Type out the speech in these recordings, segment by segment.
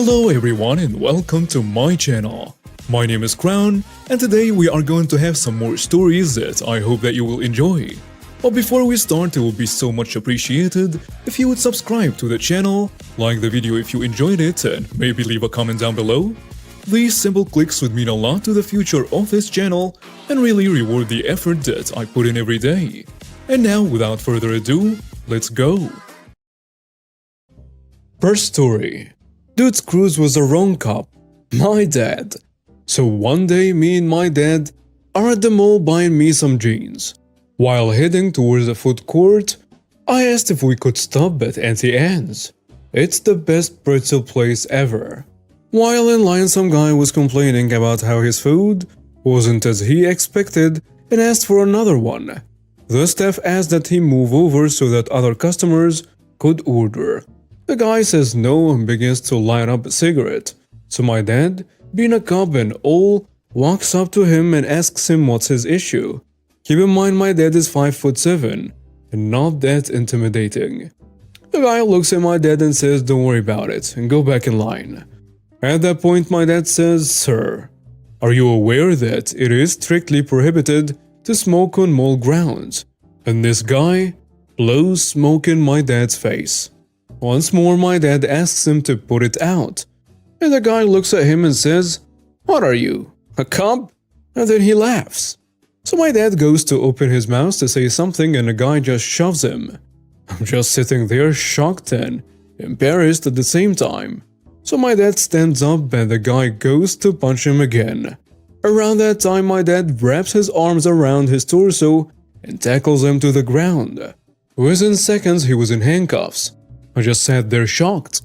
Hello everyone and welcome to my channel. My name is Crown and today we are going to have some more stories that I hope that you will enjoy. But before we start, it would be so much appreciated if you would subscribe to the channel, like the video if you enjoyed it, and maybe leave a comment down below. These simple clicks would mean a lot to the future of this channel and really reward the effort that I put in every day. And now, without further ado, let's go! First story. Dude's cruise was the wrong cop. My dad. So one day, me and my dad are at the mall buying me some jeans. While heading towards the food court, I asked if we could stop at Auntie Anne's. It's the best pretzel place ever. While in line, some guy was complaining about how his food wasn't as he expected and asked for another one. The staff asked that he move over so that other customers could order. The guy says no and begins to light up a cigarette. So my dad, being a cop and all, walks up to him and asks him what's his issue. Keep in mind my dad is 5'7" and not that intimidating. The guy looks at my dad and says don't worry about it and go back in line. At that point my dad says, "Sir, are you aware that it is strictly prohibited to smoke on mall grounds?" And this guy blows smoke in my dad's face. Once more my dad asks him to put it out. And the guy looks at him and says, "What are you, a cop?" And then he laughs. So my dad goes to open his mouth to say something and the guy just shoves him. I'm just sitting there shocked and embarrassed at the same time. So my dad stands up and the guy goes to punch him again. Around that time my dad wraps his arms around his torso and tackles him to the ground. Within seconds he was in handcuffs. I just sat there shocked.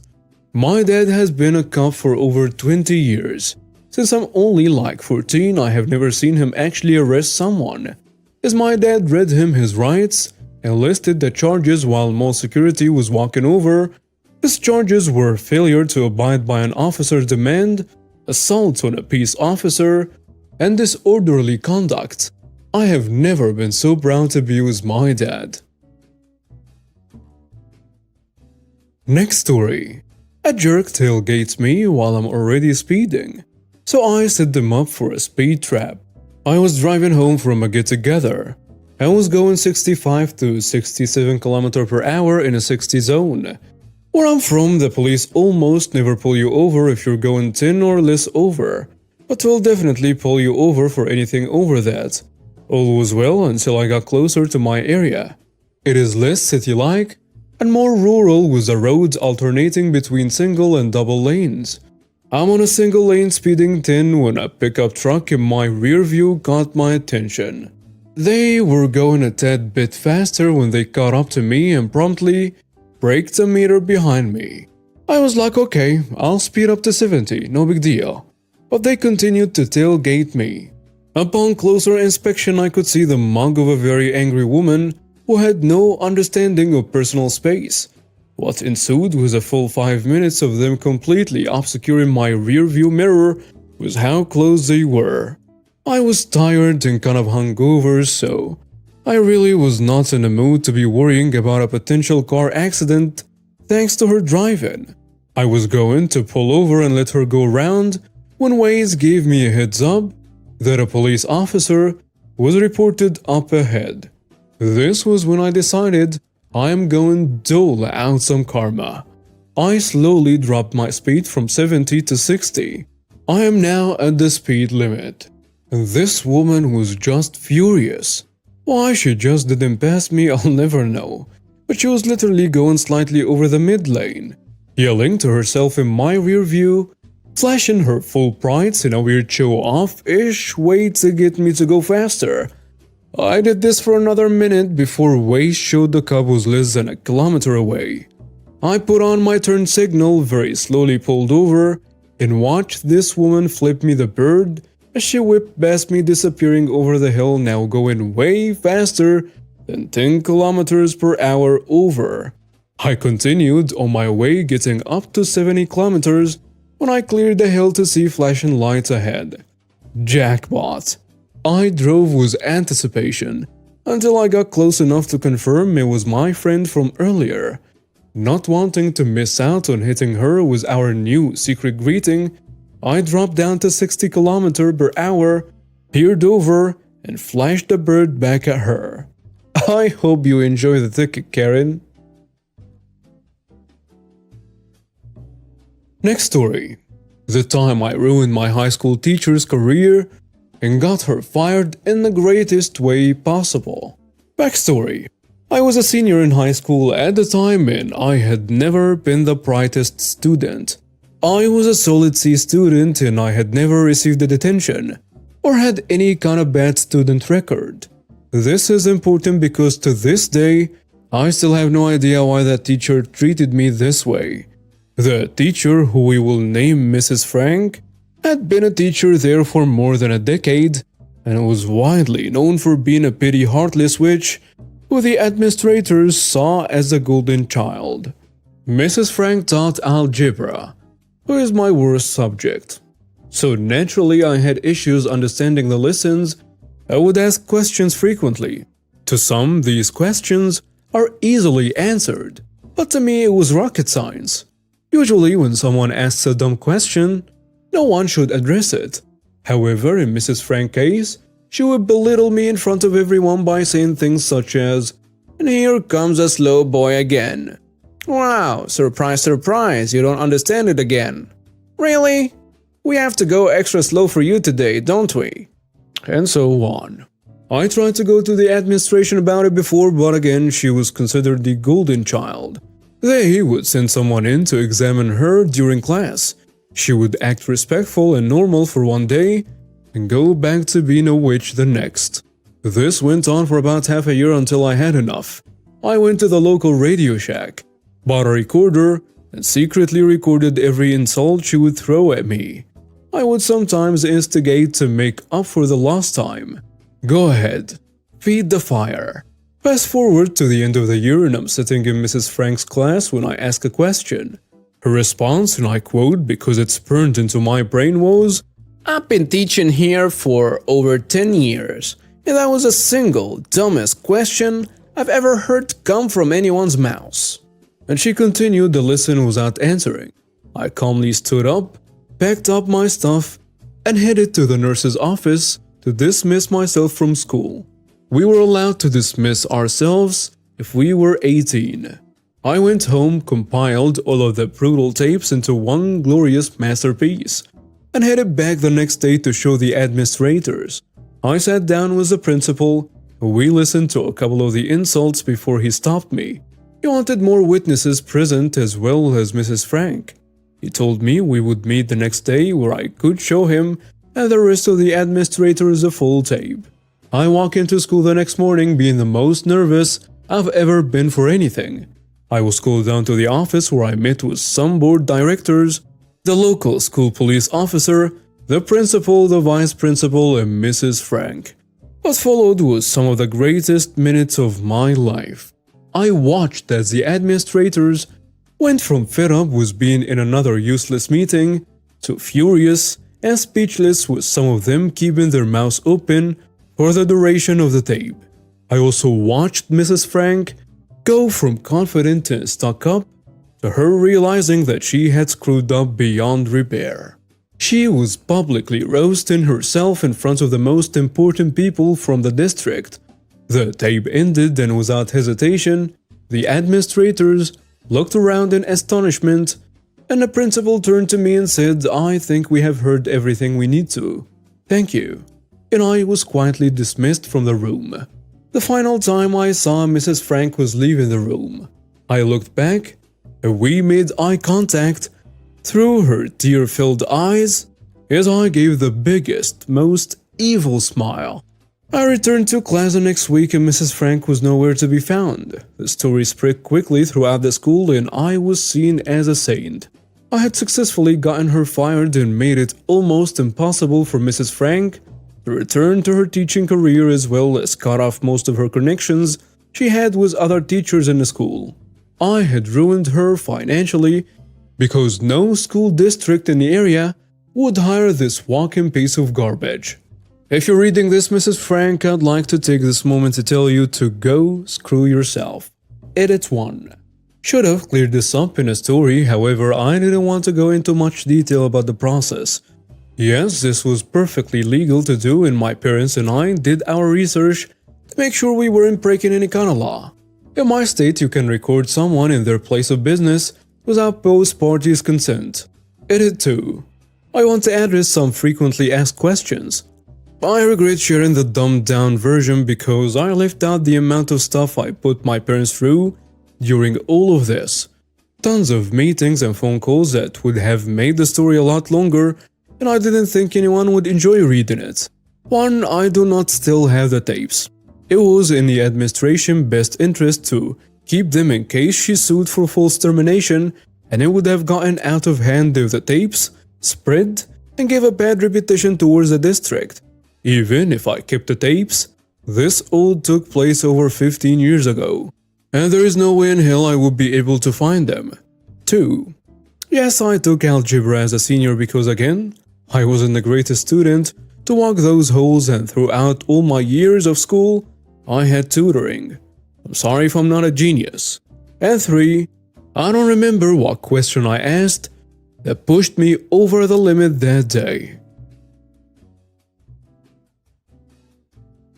My dad has been a cop for over 20 years. Since I'm only like 14, I have never seen him actually arrest someone. As my dad read him his rights and listed the charges while mall security was walking over, his charges were failure to abide by an officer's demand, assault on a peace officer, and disorderly conduct. I have never been so proud to be with my dad. Next story. A jerk tailgates me while I'm already speeding. So I set them up for a speed trap. I was driving home from a get-together. I was going 65 to 67 km per hour in a 60 zone. Where I'm from, the police almost never pull you over if you're going 10 or less over, but will definitely pull you over for anything over that. All was well until I got closer to my area. It is less city-like and more rural with the roads alternating between single and double lanes. I'm on a single lane speeding 10 when a pickup truck in my rear view caught my attention. They were going a tad bit faster when they caught up to me and promptly braked a meter behind me. I was like, okay, I'll speed up to 70, no big deal. But they continued to tailgate me. Upon closer inspection, I could see the mug of a very angry woman who had no understanding of personal space. What ensued was a full 5 minutes of them completely obscuring my rear-view mirror with how close they were. I was tired and kind of hungover, so I really was not in the mood to be worrying about a potential car accident thanks to her driving. I was going to pull over and let her go round when Waze gave me a heads up that a police officer was reported up ahead. This was when I decided I am going dole out some karma. I slowly dropped my speed from 70 to 60. I am now at the speed limit. This woman was just furious. Why she just didn't pass me, I'll never know. But she was literally going slightly over the mid lane, yelling to herself in my rear view, flashing her full brights in a weird show-off-ish way to get me to go faster. I did this for another minute before Waze showed the cop was less than a kilometer away. I put on my turn signal, very slowly pulled over, and watched this woman flip me the bird as she whipped past me, disappearing over the hill, now going way faster than 10 kilometers per hour over. I continued on my way, getting up to 70 kilometers when I cleared the hill to see flashing lights ahead. Jackpot. I drove with anticipation until I got close enough to confirm it was my friend from earlier. Not wanting to miss out on hitting her with our new secret greeting, I dropped down to 60 km per hour, peered over, and flashed the bird back at her. I hope you enjoy the ticket, Karen. Next story. The time I ruined my high school teacher's career and got her fired in the greatest way possible. Backstory. I was a senior in high school at the time and I had never been the brightest student. I was a solid C student and I had never received a detention or had any kind of bad student record. This is important because to this day, I still have no idea why that teacher treated me this way. The teacher, who we will name Mrs. Frank, had been a teacher there for more than a decade and was widely known for being a petty, heartless witch who the administrators saw as a golden child. Mrs. Frank taught algebra, who is my worst subject. So naturally I had issues understanding the lessons. I would ask questions frequently. To some, these questions are easily answered, but to me it was rocket science. Usually when someone asks a dumb question, no one should address it. However, in Mrs. Frank's case, she would belittle me in front of everyone by saying things such as, "And here comes a slow boy again. Wow, surprise, surprise, you don't understand it again. Really? We have to go extra slow for you today, don't we?" And so on. I tried to go to the administration about it before, but again, she was considered the golden child. They would send someone in to examine her during class. She would act respectful and normal for one day and go back to being a witch the next. This went on for about half a year until I had enough. I went to the local Radio Shack, bought a recorder, and secretly recorded every insult she would throw at me. I would sometimes instigate to make up for the lost time. Go ahead, feed the fire. Fast forward to the end of the year and I'm sitting in Mrs. Frank's class when I ask a question. Her response, and I quote because it's burned into my brain, was, "I've been teaching here for over 10 years, and that was the single dumbest question I've ever heard come from anyone's mouth." And she continued the lesson without answering. I calmly stood up, packed up my stuff, and headed to the nurse's office to dismiss myself from school. We were allowed to dismiss ourselves if we were 18. I went home, compiled all of the brutal tapes into one glorious masterpiece, and headed back the next day to show the administrators. I sat down with the principal. We listened to a couple of the insults before he stopped me. He wanted more witnesses present as well as Mrs. Frank. He told me we would meet the next day where I could show him and the rest of the administrators the full tape. I walk into school the next morning being the most nervous I've ever been for anything. I was called down to the office where I met with some board directors, the local school police officer, the principal, the vice principal, and Mrs. Frank. What followed was some of the greatest minutes of my life. I watched as the administrators went from fed up with being in another useless meeting to furious and speechless, with some of them keeping their mouths open for the duration of the tape. I also watched Mrs. Frank go from confident and stuck up to her realizing that she had screwed up beyond repair. She was publicly roasting herself in front of the most important people from the district. The tape ended and without hesitation, the administrators looked around in astonishment and the principal turned to me and said, "I think we have heard everything we need to. Thank you." And I was quietly dismissed from the room. The final time I saw Mrs. Frank was leaving the room. I looked back and we made eye contact through her tear-filled eyes as I gave the biggest, most evil smile. I returned to class the next week and Mrs. Frank was nowhere to be found. The story spread quickly throughout the school and I was seen as a saint. I had successfully gotten her fired and made it almost impossible for Mrs. Frank to return to her teaching career, as well as cut off most of her connections she had with other teachers in the school. I had ruined her financially because no school district in the area would hire this walking piece of garbage. If you're reading this, Mrs. Frank, I'd like to take this moment to tell you to go screw yourself. Edit 1. Should have cleared this up in a story, however, I didn't want to go into much detail about the process. Yes, this was perfectly legal to do, and my parents and I did our research to make sure we weren't breaking any kind of law. In my state, you can record someone in their place of business without both parties' consent. Edit 2. I want to address some frequently asked questions. I regret sharing the dumbed down version because I left out the amount of stuff I put my parents through during all of this. Tons of meetings and phone calls that would have made the story a lot longer, and I didn't think anyone would enjoy reading it. 1. I do not still have the tapes. It was in the administration's best interest to keep them in case she sued for false termination, and it would have gotten out of hand if the tapes spread and gave a bad reputation towards the district. Even if I kept the tapes, this all took place over 15 years ago, and there is no way in hell I would be able to find them. 2. Yes, I took algebra as a senior because again, I wasn't the greatest student to walk those holes, and throughout all my years of school, I had tutoring. I'm sorry if I'm not a genius. And 3. I don't remember what question I asked that pushed me over the limit that day.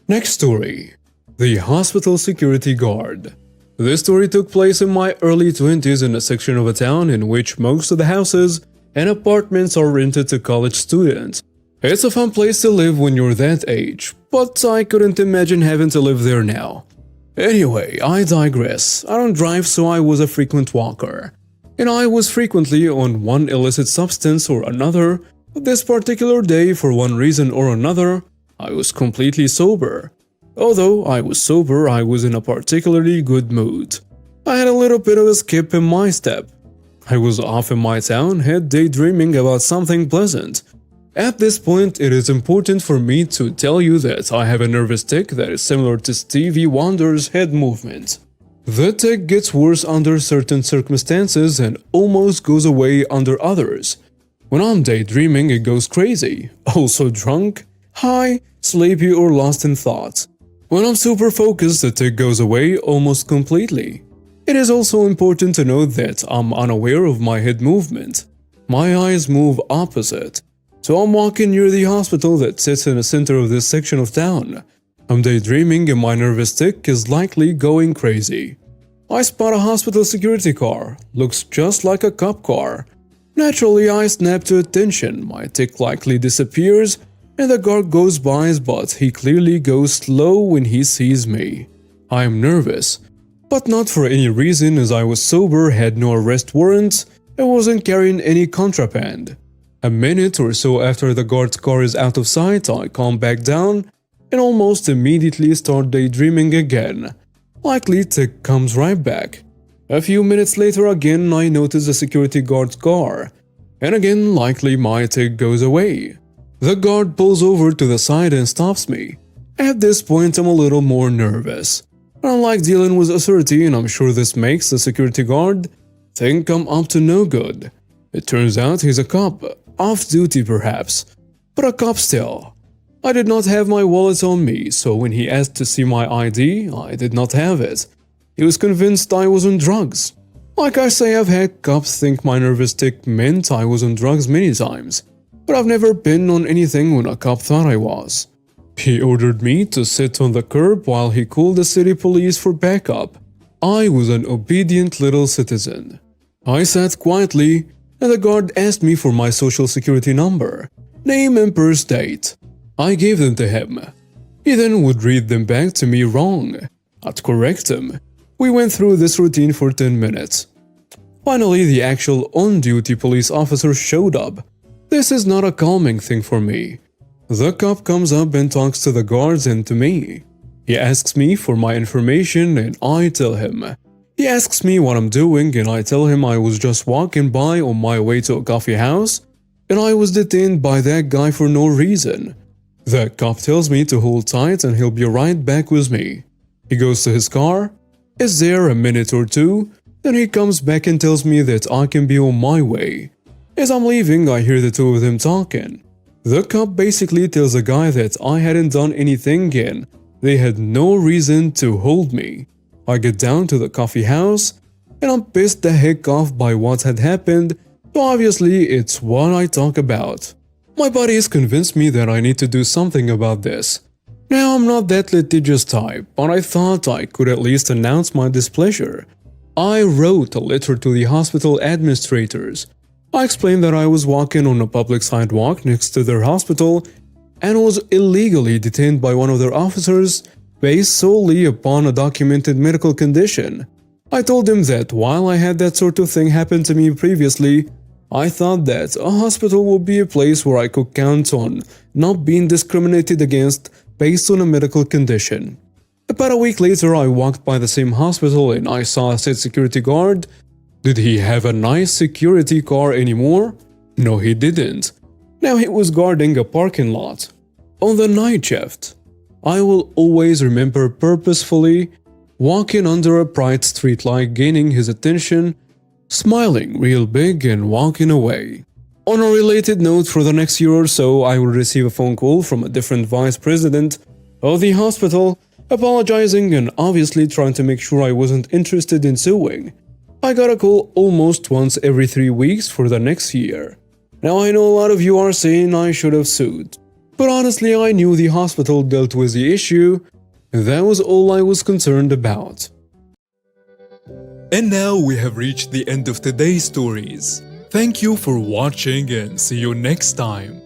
Next story. The Hospital Security Guard. This story took place in my early 20s in a section of a town in which most of the houses and apartments are rented to college students. It's a fun place to live when you're that age, but I couldn't imagine having to live there now. Anyway, I digress. I don't drive, so I was a frequent walker. And I was frequently on one illicit substance or another, but this particular day, for one reason or another, I was completely sober. Although I was sober, I was in a particularly good mood. I had a little bit of a skip in my step. I was off in my town, head daydreaming about something pleasant. At this point, it is important for me to tell you that I have a nervous tic that is similar to Stevie Wonder's head movement. The tic gets worse under certain circumstances and almost goes away under others. When I'm daydreaming, it goes crazy, also drunk, high, sleepy, or lost in thought. When I'm super focused, the tic goes away almost completely. It is also important to note that I'm unaware of my head movement. My eyes move opposite. So I'm walking near the hospital that sits in the center of this section of town. I'm daydreaming and my nervous tic is likely going crazy. I spot a hospital security car. Looks just like a cop car. Naturally, I snap to attention. My tic likely disappears and the guard goes by, but he clearly goes slow when he sees me. I am nervous, but not for any reason, as I was sober, had no arrest warrants, and wasn't carrying any contraband. A minute or so after the guard's car is out of sight, I calm back down and almost immediately start daydreaming again. Likely tic comes right back. A few minutes later again, I notice the security guard's car, and again likely my tic goes away. The guard pulls over to the side and stops me. At this point, I'm a little more nervous. I don't like dealing with authority, and I'm sure this makes the security guard think I'm up to no good. It turns out he's a cop, off duty perhaps, but a cop still. I did not have my wallet on me, so when he asked to see my ID, I did not have it. He was convinced I was on drugs. Like I say, I've had cops think my nervous tic meant I was on drugs many times, but I've never been on anything when a cop thought I was. He ordered me to sit on the curb while he called the city police for backup. I was an obedient little citizen. I sat quietly, and the guard asked me for my social security number, name and birth date. I gave them to him. He then would read them back to me wrong. I'd correct him. We went through this routine for 10 minutes. Finally, the actual on-duty police officer showed up. This is not a calming thing for me. The cop comes up and talks to the guards and to me. He asks me for my information and I tell him. He asks me what I'm doing and I tell him I was just walking by on my way to a coffee house and I was detained by that guy for no reason. The cop tells me to hold tight and he'll be right back with me. He goes to his car, is there a minute or two, then he comes back and tells me that I can be on my way. As I'm leaving, I hear the two of them talking. The cop basically tells the guy that I hadn't done anything and they had no reason to hold me. I get down to the coffee house and I'm pissed the heck off by what had happened, so obviously it's what I talk about. My body has convinced me that I need to do something about this. Now, I'm not that litigious type, but I thought I could at least announce my displeasure. I wrote a letter to the hospital administrators. I explained that I was walking on a public sidewalk next to their hospital and was illegally detained by one of their officers based solely upon a documented medical condition. I told them that while I had that sort of thing happen to me previously, I thought that a hospital would be a place where I could count on not being discriminated against based on a medical condition. About a week later, I walked by the same hospital and I saw a said security guard. Did he have a nice security car anymore? No, he didn't. Now he was guarding a parking lot. On the night shift, I will always remember purposefully walking under a bright streetlight, gaining his attention, smiling real big and walking away. On a related note, for the next year or so, I will receive a phone call from a different vice president of the hospital, apologizing and obviously trying to make sure I wasn't interested in suing. I got a call almost once every 3 weeks for the next year. Now I know a lot of you are saying I should have sued, but honestly I knew the hospital dealt with the issue, and that was all I was concerned about. And now we have reached the end of today's stories. Thank you for watching and see you next time.